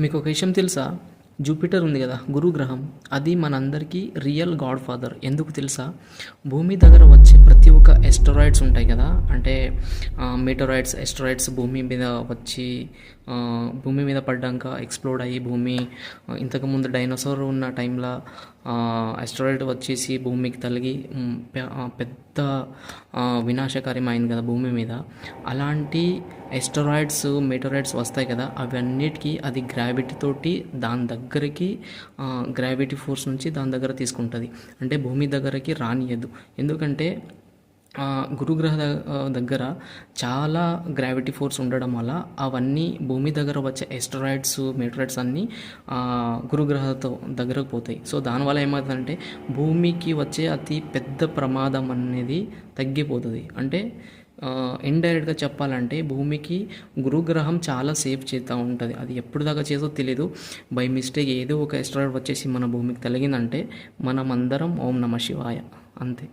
మీకు ఒక విషయం తెలుసా? జూపిటర్ ఉంది కదా, గురుగ్రహం. అది మనందరికీ రియల్ గాడ్ ఫాదర్. ఎందుకు తెలుసా? భూమి దగ్గర వచ్చే ప్రతి ఒక్క ఎస్టరాయిడ్స్ ఉంటాయి కదా, అంటే మీటరాయిడ్స్, ఎస్టరాయిడ్స్ భూమి మీద వచ్చి భూమి మీద పడ్డాక ఎక్స్ప్లోడ్ అయ్యి భూమి ఇంతకుముందు డైనోసార్ ఉన్న టైంలో ఎస్టరాయిడ్ వచ్చేసి భూమికి తగిలి పెద్ద వినాశకారమైంది కదా భూమి మీద. అలాంటి ఎస్టరాయిడ్స్, మెటరాయిడ్స్ వస్తాయి కదా, అవన్నిటికీ అది గ్రావిటీ తోటి దాని దగ్గరికి గ్రావిటీ ఫోర్స్ నుంచి దాని దగ్గర తీసుకుంటుంది. అంటే భూమి దగ్గరికి రానియద్దు. ఎందుకంటే గురుగ్రహ దగ్గర చాలా గ్రావిటీ ఫోర్స్ ఉండడం వల్ల అవన్నీ భూమి దగ్గర వచ్చే ఎస్టరాయిడ్స్, మెటరాయిడ్స్ అన్నీ గురుగ్రహతో దగ్గరకు పోతాయి. సో దానివల్ల ఏమవుతుందంటే భూమికి వచ్చే అతి పెద్ద ప్రమాదం అనేది తగ్గిపోతుంది. అంటే ఇండైరెక్ట్గా చెప్పాలంటే భూమికి గురుగ్రహం చాలా సేఫ్ చేస్తూ ఉంటుంది. అది ఎప్పుడు దాకా చేసో తెలియదు. బై మిస్టేక్ ఏదో ఒక ఎస్టరాయిడ్ వచ్చేసి మన భూమికి తగిలిందంటే మనం అందరం ఓం నమ శివాయ అంతే.